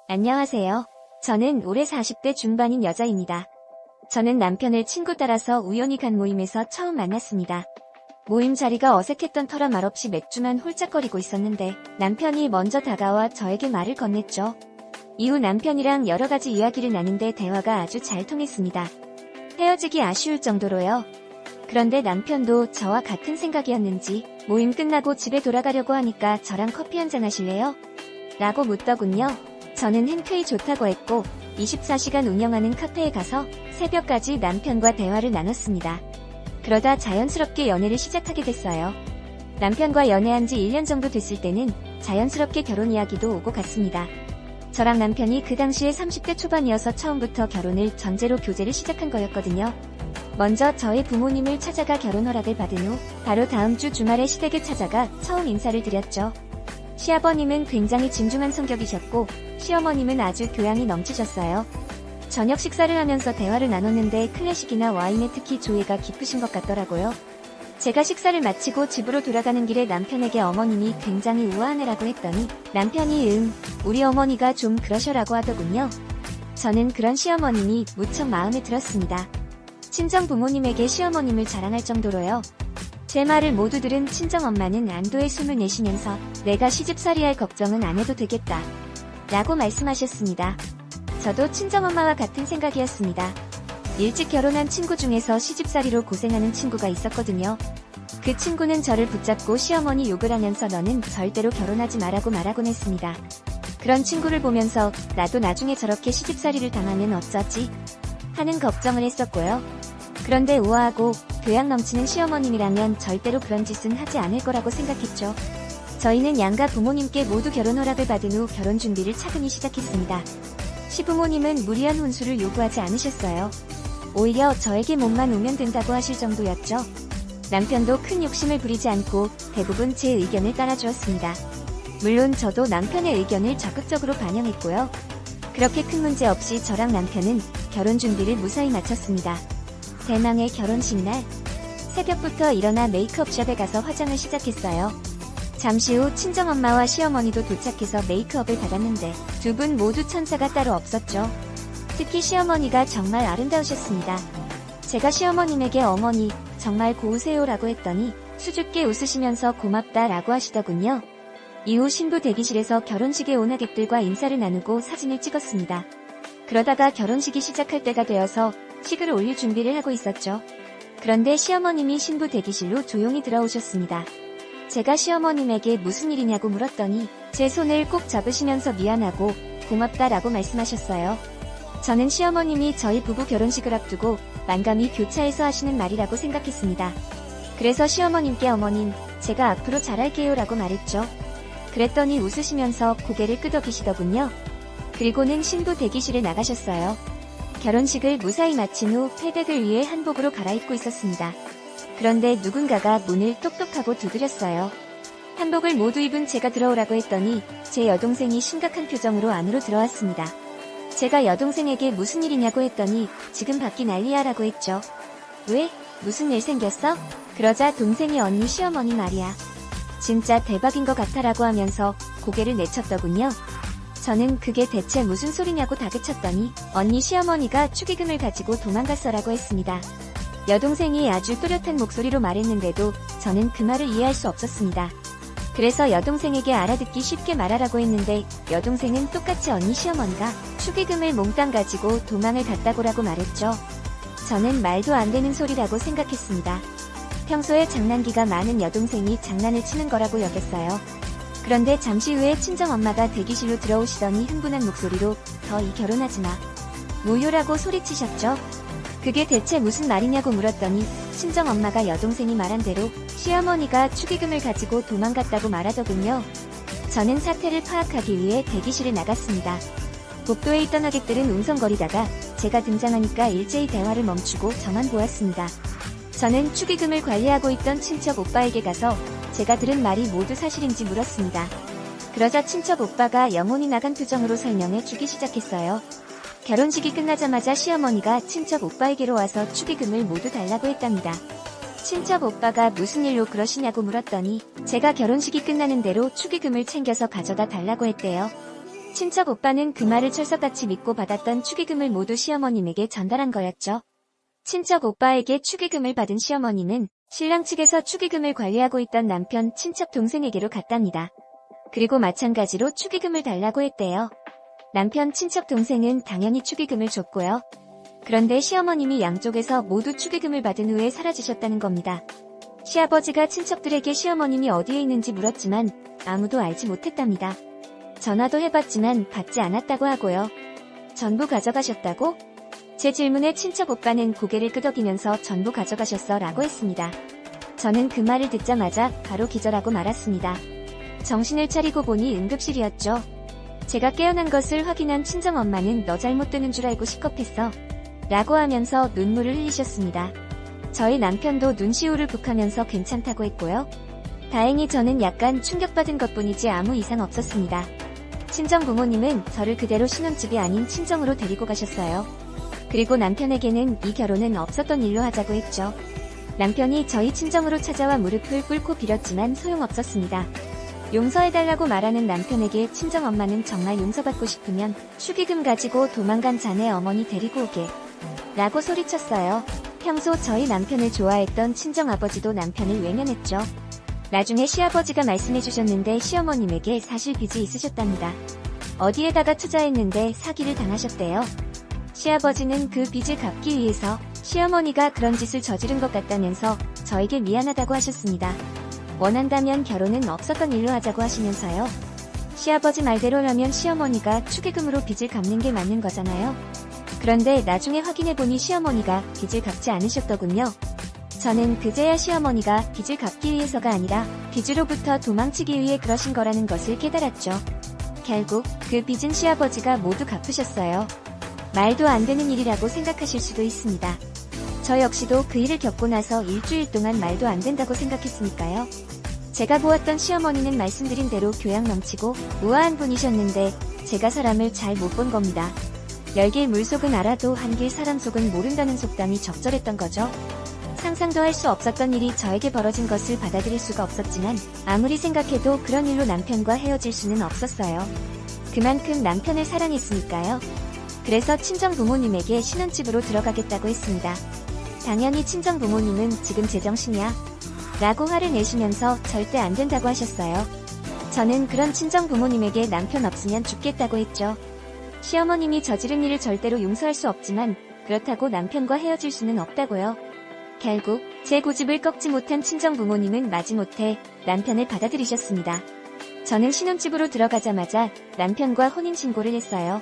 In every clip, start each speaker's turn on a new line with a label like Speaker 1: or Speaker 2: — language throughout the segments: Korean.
Speaker 1: 안녕하세요. 저는 올해 40대 중반인 여자입니다. 저는 남편을 친구 따라서 우연히 간 모임에서 처음 만났습니다. 모임 자리가 어색했던 터라 말없이 맥주만 홀짝거리고 있었는데 남편이 먼저 다가와 저에게 말을 건넸죠. 이후 남편이랑 여러 가지 이야기를 나눈데 대화가 아주 잘 통했습니다. 헤어지기 아쉬울 정도로요. 그런데 남편도 저와 같은 생각이었는지 모임 끝나고 집에 돌아가려고 하니까 저랑 커피 한잔 하실래요? 라고 묻더군요. 저는 흔쾌히 좋다고 했고 24시간 운영하는 카페에 가서 새벽까지 남편과 대화를 나눴습니다. 그러다 자연스럽게 연애를 시작하게 됐어요. 남편과 연애한 지 1년 정도 됐을 때는 자연스럽게 결혼 이야기도 오고 갔습니다. 저랑 남편이 그 당시에 30대 초반이어서 처음부터 결혼을 전제로 교제를 시작한 거였거든요. 먼저 저희 부모님을 찾아가 결혼 허락을 받은 후 바로 다음 주 주말에 시댁에 찾아가 처음 인사를 드렸죠. 시아버님은 굉장히 진중한 성격이셨고 시어머님은 아주 교양이 넘치셨어요. 저녁 식사를 하면서 대화를 나눴는데 클래식이나 와인에 특히 조예가 깊으신 것 같더라고요. 제가 식사를 마치고 집으로 돌아가는 길에 남편에게 어머님이 굉장히 우아한 애라고 했더니 남편이 우리 어머니가 좀 그러셔라고 하더군요. 저는 그런 시어머님이 무척 마음에 들었습니다. 친정 부모님에게 시어머님을 자랑할 정도로요. 제 말을 모두 들은 친정엄마는 안도의 숨을 내쉬면서 내가 시집살이할 걱정은 안 해도 되겠다 라고 말씀하셨습니다. 저도 친정엄마와 같은 생각이었습니다. 일찍 결혼한 친구 중에서 시집살이로 고생하는 친구가 있었거든요. 그 친구는 저를 붙잡고 시어머니 욕을 하면서 너는 절대로 결혼하지 마라고 말하곤 했습니다. 그런 친구를 보면서 나도 나중에 저렇게 시집살이를 당하면 어쩌지? 하는 걱정을 했었고요. 그런데 우아하고 교양 넘치는 시어머님이라면 절대로 그런 짓은 하지 않을 거라고 생각했죠. 저희는 양가 부모님께 모두 결혼 허락을 받은 후 결혼 준비를 차근히 시작했습니다. 시부모님은 무리한 혼수를 요구하지 않으셨어요. 오히려 저에게 몸만 오면 된다고 하실 정도였죠. 남편도 큰 욕심을 부리지 않고 대부분 제 의견을 따라주었습니다. 물론 저도 남편의 의견을 적극적으로 반영했고요. 그렇게 큰 문제 없이 저랑 남편은 결혼 준비를 무사히 마쳤습니다. 대망의 결혼식 날, 새벽부터 일어나 메이크업샵에 가서 화장을 시작했어요. 잠시 후 친정엄마와 시어머니도 도착해서 메이크업을 받았는데 두 분 모두 천사가 따로 없었죠. 특히 시어머니가 정말 아름다우셨습니다. 제가 시어머님에게 어머니 정말 고우세요 라고 했더니 수줍게 웃으시면서 고맙다 라고 하시더군요. 이후 신부 대기실에서 결혼식에 온 하객들과 인사를 나누고 사진을 찍었습니다. 그러다가 결혼식이 시작할 때가 되어서 식을 올릴 준비를 하고 있었죠. 그런데 시어머님이 신부 대기실로 조용히 들어오셨습니다. 제가 시어머님에게 무슨 일이냐고 물었더니 제 손을 꼭 잡으시면서 미안하고 고맙다라고 말씀하셨어요. 저는 시어머님이 저희 부부 결혼식을 앞두고 만감이 교차해서 하시는 말이라고 생각했습니다. 그래서 시어머님께 어머님, 제가 앞으로 잘할게요 라고 말했죠. 그랬더니 웃으시면서 고개를 끄덕이시더군요. 그리고는 신부 대기실에 나가셨어요. 결혼식을 무사히 마친 후 패백을 위해 한복으로 갈아입고 있었습니다. 그런데 누군가가 문을 똑똑하고 두드렸어요. 한복을 모두 입은 제가 들어오라고 했더니 제 여동생이 심각한 표정으로 안으로 들어왔습니다. 제가 여동생에게 무슨 일이냐고 했더니 지금 밖이 난리야 라고 했죠. 왜? 무슨 일 생겼어? 그러자 동생이 언니 시어머니 말이야. 진짜 대박인 것 같아 라고 하면서 고개를 내쳤더군요. 저는 그게 대체 무슨 소리냐고 다그쳤더니 언니 시어머니가 축의금을 가지고 도망갔어라고 했습니다. 여동생이 아주 또렷한 목소리로 말했는데도 저는 그 말을 이해할 수 없었습니다. 그래서 여동생에게 알아듣기 쉽게 말하라고 했는데 여동생은 똑같이 언니 시어머니가 축의금을 몽땅 가지고 도망을 갔다고라고 말했죠. 저는 말도 안 되는 소리라고 생각했습니다. 평소에 장난기가 많은 여동생이 장난을 치는 거라고 여겼어요. 그런데 잠시 후에 친정엄마가 대기실로 들어오시더니 흥분한 목소리로 더 이 결혼하지 마. 무효라고 소리치셨죠. 그게 대체 무슨 말이냐고 물었더니 친정엄마가 여동생이 말한 대로 시어머니가 축의금을 가지고 도망갔다고 말하더군요. 저는 사태를 파악하기 위해 대기실에 나갔습니다. 복도에 있던 하객들은 웅성거리다가 제가 등장하니까 일제히 대화를 멈추고 저만 보았습니다. 저는 축의금을 관리하고 있던 친척 오빠에게 가서 제가 들은 말이 모두 사실인지 물었습니다. 그러자 친척 오빠가 영혼이 나간 표정으로 설명해 주기 시작했어요. 결혼식이 끝나자마자 시어머니가 친척 오빠에게로 와서 축의금을 모두 달라고 했답니다. 친척 오빠가 무슨 일로 그러시냐고 물었더니 제가 결혼식이 끝나는 대로 축의금을 챙겨서 가져다 달라고 했대요. 친척 오빠는 그 말을 철석같이 믿고 받았던 축의금을 모두 시어머님에게 전달한 거였죠. 친척 오빠에게 축의금을 받은 시어머니는 신랑 측에서 축의금을 관리하고 있던 남편 친척 동생에게로 갔답니다. 그리고 마찬가지로 축의금을 달라고 했대요. 남편 친척 동생은 당연히 축의금을 줬고요. 그런데 시어머님이 양쪽에서 모두 축의금을 받은 후에 사라지셨다는 겁니다. 시아버지가 친척들에게 시어머님이 어디에 있는지 물었지만 아무도 알지 못했답니다. 전화도 해봤지만 받지 않았다고 하고요. 전부 가져가셨다고? 제 질문에 친척 오빠는 고개를 끄덕이면서 전부 가져가셨어 라고 했습니다. 저는 그 말을 듣자마자 바로 기절하고 말았습니다. 정신을 차리고 보니 응급실이었죠. 제가 깨어난 것을 확인한 친정엄마는 너 잘못 되는 줄 알고 시겁했어 라고 하면서 눈물을 흘리셨습니다. 저희 남편도 눈시울을 북하면서 괜찮다고 했고요. 다행히 저는 약간 충격받은 것뿐이지 아무 이상 없었습니다. 친정 부모님은 저를 그대로 신혼집이 아닌 친정으로 데리고 가셨어요. 그리고 남편에게는 이 결혼은 없었던 일로 하자고 했죠. 남편이 저희 친정으로 찾아와 무릎을 꿇고 빌었지만 소용없었습니다. 용서해달라고 말하는 남편에게 친정엄마는 정말 용서받고 싶으면 축의금 가지고 도망간 자네 어머니 데리고 오게 라고 소리쳤어요. 평소 저희 남편을 좋아했던 친정아버지도 남편을 외면했죠. 나중에 시아버지가 말씀해주셨는데 시어머님에게 사실 빚이 있으셨답니다. 어디에다가 투자했는데 사기를 당하셨대요. 시아버지는 그 빚을 갚기 위해서 시어머니가 그런 짓을 저지른 것 같다면서 저에게 미안하다고 하셨습니다. 원한다면 결혼은 없었던 일로 하자고 하시면서요. 시아버지 말대로라면 시어머니가 축의금으로 빚을 갚는 게 맞는 거잖아요. 그런데 나중에 확인해보니 시어머니가 빚을 갚지 않으셨더군요. 저는 그제야 시어머니가 빚을 갚기 위해서가 아니라 빚으로부터 도망치기 위해 그러신 거라는 것을 깨달았죠. 결국 그 빚은 시아버지가 모두 갚으셨어요. 말도 안 되는 일이라고 생각하실 수도 있습니다. 저 역시도 그 일을 겪고 나서 일주일 동안 말도 안 된다고 생각했으니까요. 제가 보았던 시어머니는 말씀드린 대로 교양 넘치고 우아한 분이셨는데 제가 사람을 잘 못 본 겁니다. 열길 물속은 알아도 한길 사람 속은 모른다는 속담이 적절했던 거죠. 상상도 할 수 없었던 일이 저에게 벌어진 것을 받아들일 수가 없었지만 아무리 생각해도 그런 일로 남편과 헤어질 수는 없었어요. 그만큼 남편을 사랑했으니까요. 그래서 친정 부모님에게 신혼집으로 들어가겠다고 했습니다. 당연히 친정 부모님은 지금 제정신이야 라고 화를 내시면서 절대 안 된다고 하셨어요. 저는 그런 친정 부모님에게 남편 없으면 죽겠다고 했죠. 시어머님이 저지른 일을 절대로 용서할 수 없지만 그렇다고 남편과 헤어질 수는 없다고요. 결국 제 고집을 꺾지 못한 친정 부모님은 마지못해 남편을 받아들이셨습니다. 저는 신혼집으로 들어가자마자 남편과 혼인신고를 했어요.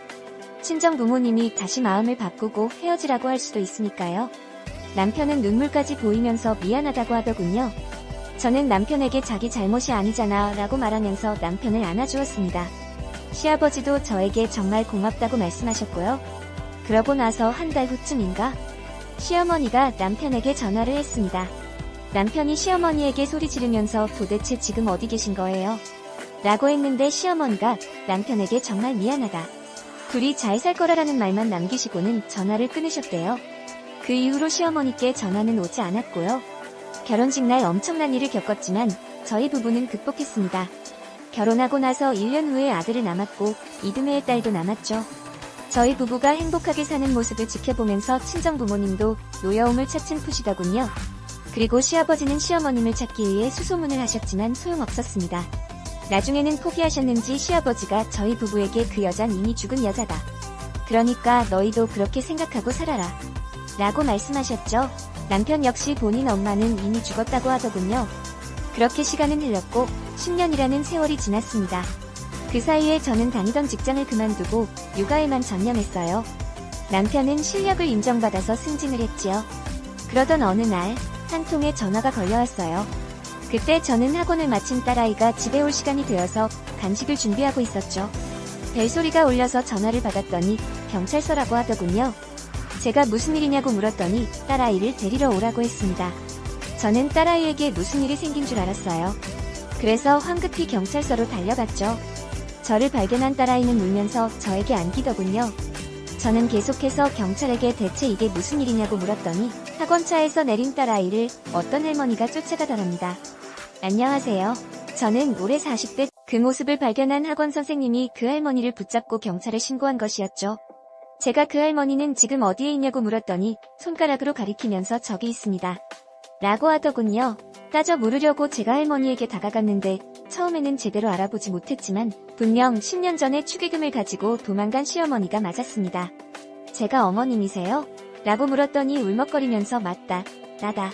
Speaker 1: 친정 부모님이 다시 마음을 바꾸고 헤어지라고 할 수도 있으니까요. 남편은 눈물까지 보이면서 미안하다고 하더군요. 저는 남편에게 자기 잘못이 아니잖아 라고 말하면서 남편을 안아주었습니다. 시아버지도 저에게 정말 고맙다고 말씀하셨고요. 그러고 나서 한 달 후쯤인가 시어머니가 남편에게 전화를 했습니다. 남편이 시어머니에게 소리 지르면서 도대체 지금 어디 계신 거예요? 라고 했는데 시어머니가 남편에게 정말 미안하다. 둘이 잘 살 거라라는 말만 남기시고는 전화를 끊으셨대요. 그 이후로 시어머니께 전화는 오지 않았고요. 결혼식 날 엄청난 일을 겪었지만 저희 부부는 극복했습니다. 결혼하고 나서 1년 후에 아들을 낳았고 이듬해에 딸도 낳았죠. 저희 부부가 행복하게 사는 모습을 지켜보면서 친정 부모님도 노여움을 차츰 푸시더군요. 그리고 시아버지는 시어머님을 찾기 위해 수소문을 하셨지만 소용없었습니다. 나중에는 포기하셨는지 시아버지가 저희 부부에게 그 여잔 이미 죽은 여자다. 그러니까 너희도 그렇게 생각하고 살아라. 라고 말씀하셨죠. 남편 역시 본인 엄마는 이미 죽었다고 하더군요. 그렇게 시간은 흘렀고 10년이라는 세월이 지났습니다. 그 사이에 저는 다니던 직장을 그만두고 육아에만 전념했어요. 남편은 실력을 인정받아서 승진을 했지요. 그러던 어느 날 한 통의 전화가 걸려왔어요. 그때 저는 학원을 마친 딸아이가 집에 올 시간이 되어서 간식을 준비하고 있었죠. 벨소리가 울려서 전화를 받았더니 경찰서라고 하더군요. 제가 무슨 일이냐고 물었더니 딸아이를 데리러 오라고 했습니다. 저는 딸아이에게 무슨 일이 생긴 줄 알았어요. 그래서 황급히 경찰서로 달려갔죠. 저를 발견한 딸아이는 울면서 저에게 안기더군요. 저는 계속해서 경찰에게 대체 이게 무슨 일이냐고 물었더니 학원차에서 내린 딸아이를 어떤 할머니가 쫓아가더랍니다. 안녕하세요. 저는 올해 40대 그 모습을 발견한 학원 선생님이 그 할머니를 붙잡고 경찰에 신고한 것이었죠. 제가 그 할머니는 지금 어디에 있냐고 물었더니 손가락으로 가리키면서 저기 있습니다. 라고 하더군요. 따져 물으려고 제가 할머니에게 다가갔는데 처음에는 제대로 알아보지 못했지만 분명 10년 전에 축의금을 가지고 도망간 시어머니가 맞았습니다. 제가 어머님이세요? 라고 물었더니 울먹거리면서 맞다, 나다.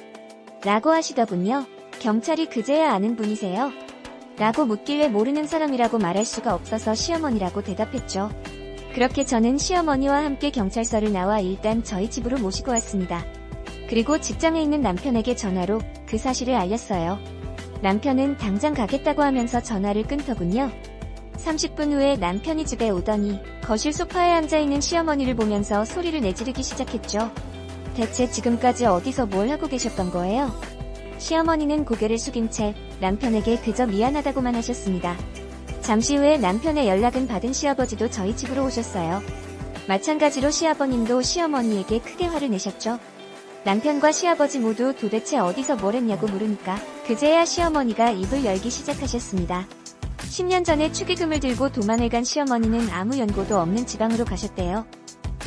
Speaker 1: 라고 하시더군요. 경찰이 그제야 아는 분이세요? 라고 묻길래 모르는 사람이라고 말할 수가 없어서 시어머니라고 대답했죠. 그렇게 저는 시어머니와 함께 경찰서를 나와 일단 저희 집으로 모시고 왔습니다. 그리고 직장에 있는 남편에게 전화로 그 사실을 알렸어요. 남편은 당장 가겠다고 하면서 전화를 끊더군요. 30분 후에 남편이 집에 오더니 거실 소파에 앉아있는 시어머니를 보면서 소리를 내지르기 시작했죠. 대체 지금까지 어디서 뭘 하고 계셨던 거예요? 시어머니는 고개를 숙인 채 남편에게 그저 미안하다고만 하셨습니다. 잠시 후에 남편의 연락은 받은 시아버지도 저희 집으로 오셨어요. 마찬가지로 시아버님도 시어머니에게 크게 화를 내셨죠. 남편과 시아버지 모두 도대체 어디서 뭘 했냐고 물으니까 그제야 시어머니가 입을 열기 시작하셨습니다. 10년 전에 축의금을 들고 도망을 간 시어머니는 아무 연고도 없는 지방으로 가셨대요.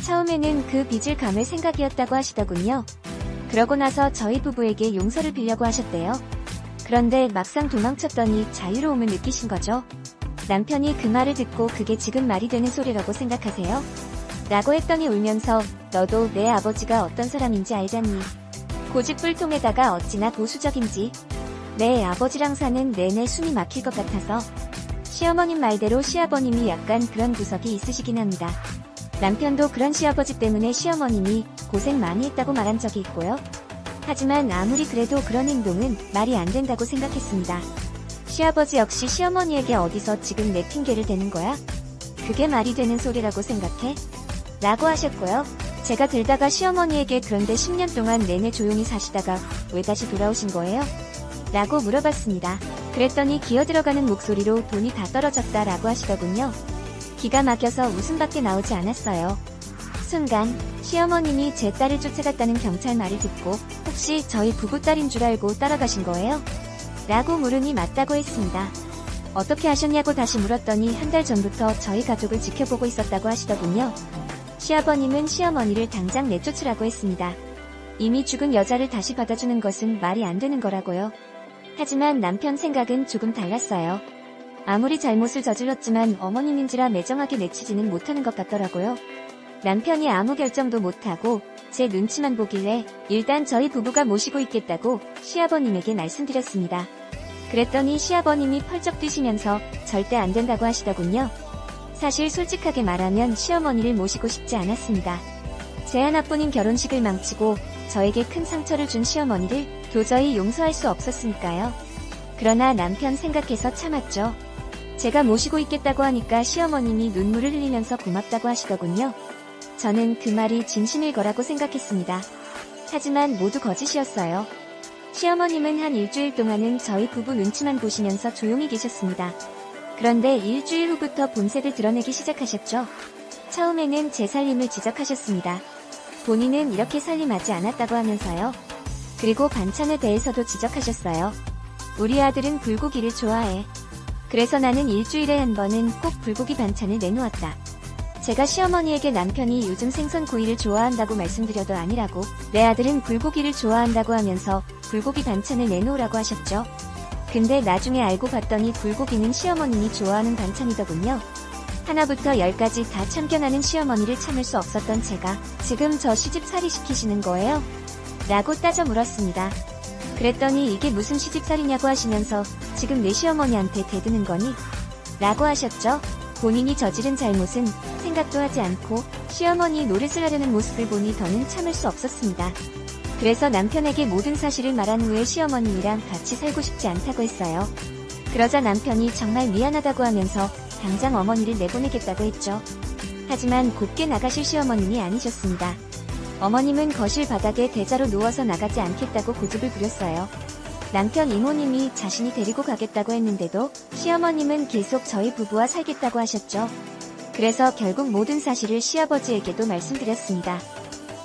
Speaker 1: 처음에는 그 빚을 갚을 생각이었다고 하시더군요. 그러고 나서 저희 부부에게 용서를 빌려고 하셨대요. 그런데 막상 도망쳤더니 자유로움을 느끼신 거죠. 남편이 그 말을 듣고 그게 지금 말이 되는 소리라고 생각하세요? 라고 했더니 울면서 너도 내 아버지가 어떤 사람인지 알잖니. 고집불통에다가 어찌나 보수적인지. 내 아버지랑 사는 내내 숨이 막힐 것 같아서. 시어머님 말대로 시아버님이 약간 그런 구석이 있으시긴 합니다. 남편도 그런 시아버지 때문에 시어머님이 고생 많이 했다고 말한 적이 있고요. 하지만 아무리 그래도 그런 행동은 말이 안 된다고 생각했습니다. 시아버지 역시 시어머니에게 어디서 지금 내 핑계를 대는 거야? 그게 말이 되는 소리라고 생각해? 라고 하셨고요. 제가 들다가 시어머니에게 그런데 10년 동안 내내 조용히 사시다가 왜 다시 돌아오신 거예요? 라고 물어봤습니다. 그랬더니 기어들어가는 목소리로 돈이 다 떨어졌다 라고 하시더군요. 기가 막혀서 웃음밖에 나오지 않았어요. 순간 시어머님이 제 딸을 쫓아갔다는 경찰 말을 듣고 혹시 저희 부부 딸인 줄 알고 따라가신 거예요? 라고 물으니 맞다고 했습니다. 어떻게 하셨냐고 다시 물었더니 한 달 전부터 저희 가족을 지켜보고 있었다고 하시더군요. 시아버님은 시어머니를 당장 내쫓으라고 했습니다. 이미 죽은 여자를 다시 받아주는 것은 말이 안 되는 거라고요. 하지만 남편 생각은 조금 달랐어요. 아무리 잘못을 저질렀지만 어머님인지라 매정하게 내치지는 못하는 것 같더라고요. 남편이 아무 결정도 못하고 제 눈치만 보길래 일단 저희 부부가 모시고 있겠다고 시아버님에게 말씀드렸습니다. 그랬더니 시아버님이 펄쩍 뛰시면서 절대 안 된다고 하시더군요. 사실 솔직하게 말하면 시어머니를 모시고 싶지 않았습니다. 제 하나뿐인 결혼식을 망치고 저에게 큰 상처를 준 시어머니를 도저히 용서할 수 없었으니까요. 그러나 남편 생각해서 참았죠. 제가 모시고 있겠다고 하니까 시어머님이 눈물을 흘리면서 고맙다고 하시더군요. 저는 그 말이 진심일 거라고 생각했습니다. 하지만 모두 거짓이었어요. 시어머님은 한 일주일 동안은 저희 부부 눈치만 보시면서 조용히 계셨습니다. 그런데 일주일 후부터 본색을 드러내기 시작하셨죠. 처음에는 제 살림을 지적하셨습니다. 본인은 이렇게 살림하지 않았다고 하면서요. 그리고 반찬에 대해서도 지적하셨어요. 우리 아들은 불고기를 좋아해. 그래서 나는 일주일에 한 번은 꼭 불고기 반찬을 내놓았다. 제가 시어머니에게 남편이 요즘 생선구이를 좋아한다고 말씀드려도 아니라고 내 아들은 불고기를 좋아한다고 하면서 불고기 반찬을 내놓으라고 하셨죠. 근데 나중에 알고 봤더니 불고기는 시어머님이 좋아하는 반찬이더군요. 하나부터 열까지 다 참견하는 시어머니를 참을 수 없었던 제가 지금 저 시집살이 시키시는 거예요? 라고 따져 물었습니다. 그랬더니 이게 무슨 시집살이냐고 하시면서 지금 내 시어머니한테 대드는 거니? 라고 하셨죠. 본인이 저지른 잘못은 생각도 하지 않고 시어머니 노릇을 하려는 모습을 보니 더는 참을 수 없었습니다. 그래서 남편에게 모든 사실을 말한 후에 시어머님이랑 같이 살고 싶지 않다고 했어요. 그러자 남편이 정말 미안하다고 하면서 당장 어머니를 내보내겠다고 했죠. 하지만 곱게 나가실 시어머님이 아니셨습니다. 어머님은 거실 바닥에 대자로 누워서 나가지 않겠다고 고집을 부렸어요. 남편 이모님이 자신이 데리고 가겠다고 했는데도 시어머님은 계속 저희 부부와 살겠다고 하셨죠. 그래서 결국 모든 사실을 시아버지에게도 말씀드렸습니다.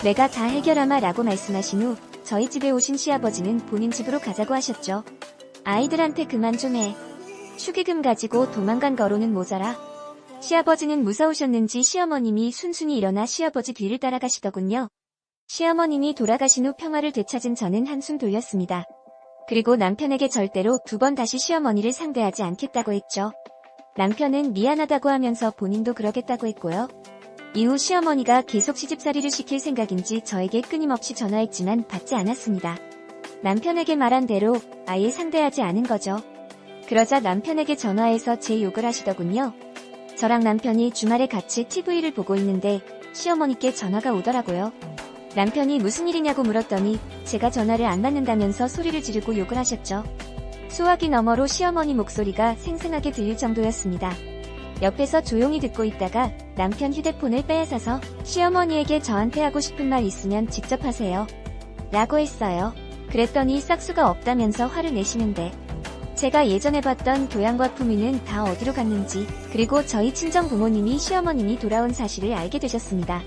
Speaker 1: 내가 다 해결하마 라고 말씀하신 후 저희 집에 오신 시아버지는 본인 집으로 가자고 하셨죠. 아이들한테 그만 좀 해. 축의금 가지고 도망간 거로는 모자라. 시아버지는 무서우셨는지 시어머님이 순순히 일어나 시아버지 뒤를 따라가시더군요. 시어머님이 돌아가신 후 평화를 되찾은 저는 한숨 돌렸습니다. 그리고 남편에게 절대로 2번 다시 시어머니를 상대하지 않겠다고 했죠. 남편은 미안하다고 하면서 본인도 그러겠다고 했고요. 이후 시어머니가 계속 시집살이를 시킬 생각인지 저에게 끊임없이 전화했지만 받지 않았습니다. 남편에게 말한 대로 아예 상대하지 않은 거죠. 그러자 남편에게 전화해서 제 욕을 하시더군요. 저랑 남편이 주말에 같이 TV를 보고 있는데 시어머니께 전화가 오더라고요. 남편이 무슨 일이냐고 물었더니 제가 전화를 안 받는다면서 소리를 지르고 욕을 하셨죠. 수화기 너머로 시어머니 목소리가 생생하게 들릴 정도였습니다. 옆에서 조용히 듣고 있다가 남편 휴대폰을 빼앗아서 시어머니에게 저한테 하고 싶은 말 있으면 직접 하세요. 라고 했어요. 그랬더니 싹수가 없다면서 화를 내시는데 제가 예전에 봤던 교양과 품위는 다 어디로 갔는지 그리고 저희 친정 부모님이 시어머님이 돌아온 사실을 알게 되셨습니다.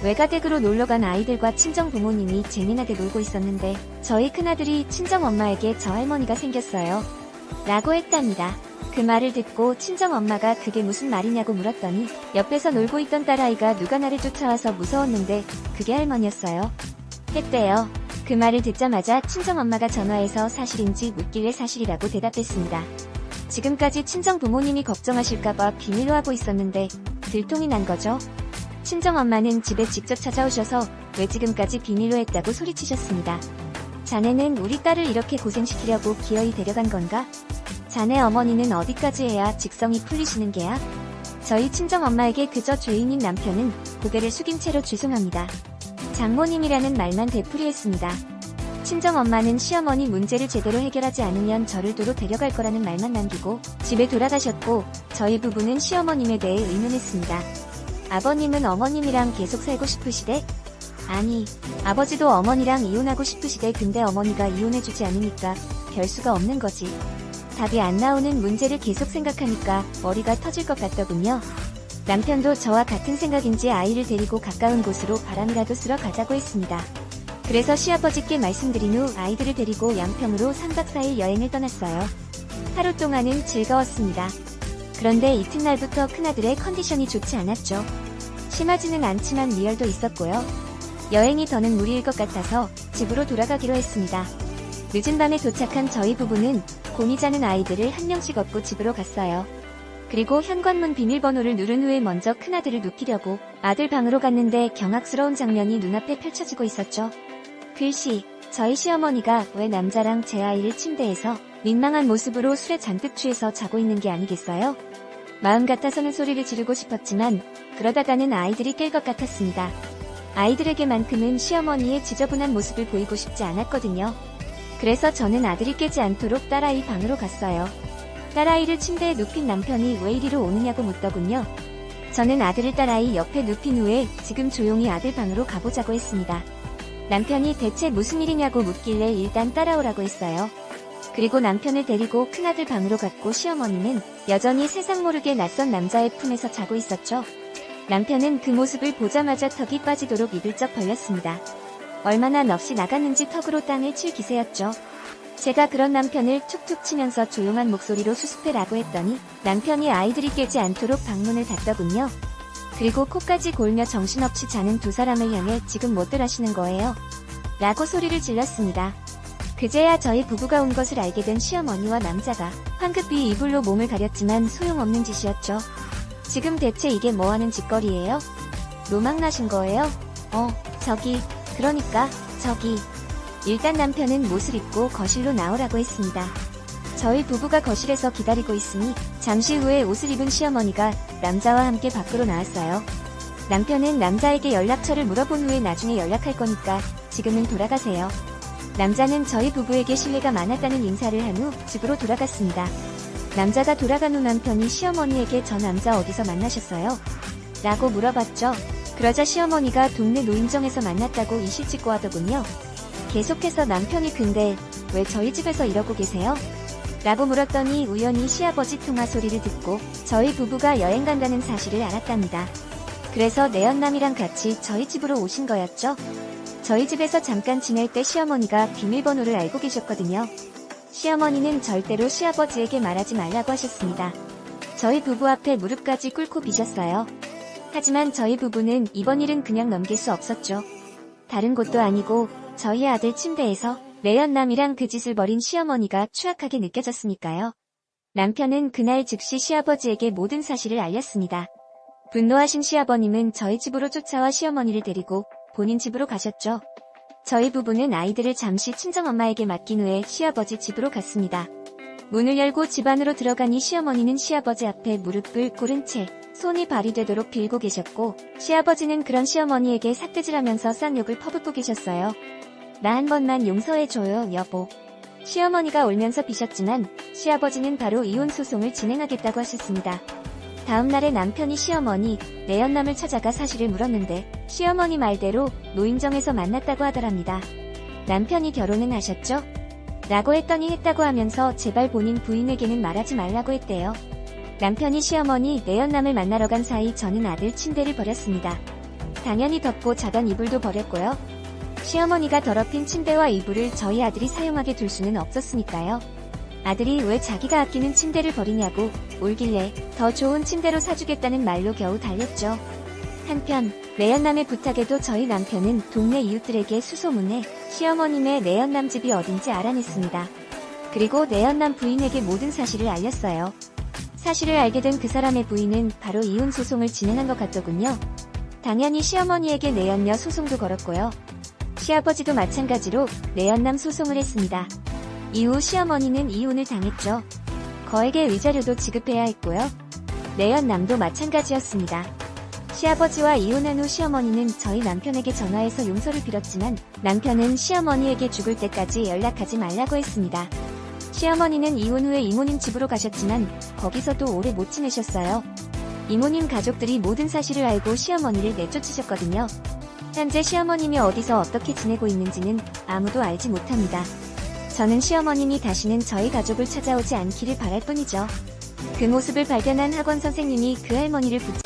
Speaker 1: 외가댁으로 놀러간 아이들과 친정 부모님이 재미나게 놀고 있었는데 저희 큰아들이 친정 엄마에게 저 할머니가 생겼어요. 라고 했답니다. 그 말을 듣고 친정 엄마가 그게 무슨 말이냐고 물었더니 옆에서 놀고 있던 딸아이가 누가 나를 쫓아와서 무서웠는데 그게 할머니였어요. 했대요. 그 말을 듣자마자 친정 엄마가 전화해서 사실인지 묻길래 사실이라고 대답했습니다. 지금까지 친정 부모님이 걱정하실까봐 비밀로 하고 있었는데 들통이 난 거죠. 친정 엄마는 집에 직접 찾아오셔서 왜 지금까지 비밀로 했다고 소리치셨습니다. 자네는 우리 딸을 이렇게 고생시키려고 기어이 데려간 건가? 자네 어머니는 어디까지 해야 직성이 풀리시는 게야? 저희 친정 엄마에게 그저 죄인인 남편은 고개를 숙인 채로 죄송합니다. 장모님이라는 말만 되풀이했습니다. 친정 엄마는 시어머니 문제를 제대로 해결하지 않으면 저를 도로 데려갈 거라는 말만 남기고 집에 돌아가셨고 저희 부부는 시어머님에 대해 의논했습니다. 아버님은 어머님이랑 계속 살고 싶으시대? 아니, 아버지도 어머니랑 이혼하고 싶으시대. 근데 어머니가 이혼해주지 않으니까 별 수가 없는 거지. 답이 안 나오는 문제를 계속 생각하니까 머리가 터질 것 같더군요. 남편도 저와 같은 생각인지 아이를 데리고 가까운 곳으로 바람이라도 쓸어 가자고 했습니다. 그래서 시아버지께 말씀드린 후 아이들을 데리고 양평으로 3박 4일 여행을 떠났어요. 하루 동안은 즐거웠습니다. 그런데 이튿날부터 큰아들의 컨디션이 좋지 않았죠. 심하지는 않지만 리얼도 있었고요. 여행이 더는 무리일 것 같아서 집으로 돌아가기로 했습니다. 늦은 밤에 도착한 저희 부부는 곤히 자는 아이들을 한 명씩 업고 집으로 갔어요. 그리고 현관문 비밀번호를 누른 후에 먼저 큰아들을 눕히려고 아들 방으로 갔는데 경악스러운 장면이 눈앞에 펼쳐지고 있었죠. 글씨, 저희 시어머니가 왜 남자랑 제 아이를 침대에서 민망한 모습으로 술에 잔뜩 취해서 자고 있는 게 아니겠어요? 마음 같아서는 소리를 지르고 싶었지만 그러다가는 아이들이 깰 것 같았습니다. 아이들에게만큼은 시어머니의 지저분한 모습을 보이고 싶지 않았거든요. 그래서 저는 아들이 깨지 않도록 딸아이 방으로 갔어요. 딸아이를 침대에 눕힌 남편이 왜 이리로 오느냐고 묻더군요. 저는 아들을 딸아이 옆에 눕힌 후에 지금 조용히 아들 방으로 가보자고 했습니다. 남편이 대체 무슨 일이냐고 묻길래 일단 따라오라고 했어요. 그리고 남편을 데리고 큰아들 방으로 갔고 시어머니는 여전히 세상 모르게 낯선 남자의 품에서 자고 있었죠. 남편은 그 모습을 보자마자 턱이 빠지도록 입을 쩍 벌렸습니다. 얼마나 넋이 나갔는지 턱으로 땅을 칠 기세였죠. 제가 그런 남편을 툭툭 치면서 조용한 목소리로 수습해라고 했더니 남편이 아이들이 깨지 않도록 방문을 닫더군요. 그리고 코까지 골며 정신없이 자는 두 사람을 향해 지금 뭐들 하시는 거예요? 라고 소리를 질렀습니다. 그제야 저희 부부가 온 것을 알게 된 시어머니와 남자가 황급히 이불로 몸을 가렸지만 소용없는 짓이었죠. 지금 대체 이게 뭐하는 짓거리예요? 노망나신 거예요? 그러니까 저기. 일단 남편은 못을 입고 거실로 나오라고 했습니다. 저희 부부가 거실에서 기다리고 있으니 잠시 후에 옷을 입은 시어머니가 남자와 함께 밖으로 나왔어요. 남편은 남자에게 연락처를 물어본 후에 나중에 연락할 거니까 지금은 돌아가세요. 남자는 저희 부부에게 신뢰가 많았다는 인사를 한 후 집으로 돌아갔습니다. 남자가 돌아간 후 남편이 시어머니에게 저 남자 어디서 만나셨어요? 라고 물어봤죠. 그러자 시어머니가 동네 노인정에서 만났다고 이실 찍고 하더군요. 계속해서 남편이 근데 왜 저희 집에서 이러고 계세요? 라고 물었더니 우연히 시아버지 통화 소리를 듣고 저희 부부가 여행 간다는 사실을 알았답니다. 그래서 내연남이랑 같이 저희 집으로 오신 거였죠. 저희 집에서 잠깐 지낼 때 시어머니가 비밀번호를 알고 계셨거든요. 시어머니는 절대로 시아버지에게 말하지 말라고 하셨습니다. 저희 부부 앞에 무릎까지 꿇고 비셨어요. 하지만 저희 부부는 이번 일은 그냥 넘길 수 없었죠. 다른 곳도 아니고 저희 아들 침대에서 내연남이랑 그 짓을 벌인 시어머니가 추악하게 느껴졌으니까요. 남편은 그날 즉시 시아버지에게 모든 사실을 알렸습니다. 분노하신 시아버님은 저희 집으로 쫓아와 시어머니를 데리고 본인 집으로 가셨죠. 저희 부부는 아이들을 잠시 친정엄마에게 맡긴 후에 시아버지 집으로 갔습니다. 문을 열고 집 안으로 들어가니 시어머니는 시아버지 앞에 무릎을 꿇은 채 손이 발이 되도록 빌고 계셨고, 시아버지는 그런 시어머니에게 삿대질하면서 쌍욕을 퍼붓고 계셨어요. 나 한 번만 용서해줘요, 여보. 시어머니가 울면서 비셨지만 시아버지는 바로 이혼 소송을 진행하겠다고 하셨습니다. 다음 날에 남편이 시어머니, 내연남을 찾아가 사실을 물었는데 시어머니 말대로 노인정에서 만났다고 하더랍니다. 남편이 결혼은 하셨죠? 라고 했더니 했다고 하면서 제발 본인 부인에게는 말하지 말라고 했대요. 남편이 시어머니 내연남을 만나러 간 사이 저는 아들 침대를 버렸습니다. 당연히 덮고 자던 이불도 버렸고요. 시어머니가 더럽힌 침대와 이불을 저희 아들이 사용하게 둘 수는 없었으니까요. 아들이 왜 자기가 아끼는 침대를 버리냐고 울길래 더 좋은 침대로 사주겠다는 말로 겨우 달랬죠. 한편 내연남의 부탁에도 저희 남편은 동네 이웃들에게 수소문해 시어머님의 내연남 집이 어딘지 알아냈습니다. 그리고 내연남 부인에게 모든 사실을 알렸어요. 사실을 알게 된 그 사람의 부인은 바로 이혼 소송을 진행한 것 같더군요. 당연히 시어머니에게 내연녀 소송도 걸었고요. 시아버지도 마찬가지로 내연남 소송을 했습니다. 이후 시어머니는 이혼을 당했죠. 거액의 위자료도 지급해야 했고요. 내연남도 마찬가지였습니다. 시아버지와 이혼한 후 시어머니는 저희 남편에게 전화해서 용서를 빌었지만 남편은 시어머니에게 죽을 때까지 연락하지 말라고 했습니다. 시어머니는 이혼 후에 이모님 집으로 가셨지만 거기서도 오래 못 지내셨어요. 이모님 가족들이 모든 사실을 알고 시어머니를 내쫓으셨거든요. 현재 시어머님이 어디서 어떻게 지내고 있는지는 아무도 알지 못합니다. 저는 시어머님이 다시는 저희 가족을 찾아오지 않기를 바랄 뿐이죠. 그 모습을 발견한 학원 선생님이 그 할머니를 붙잡고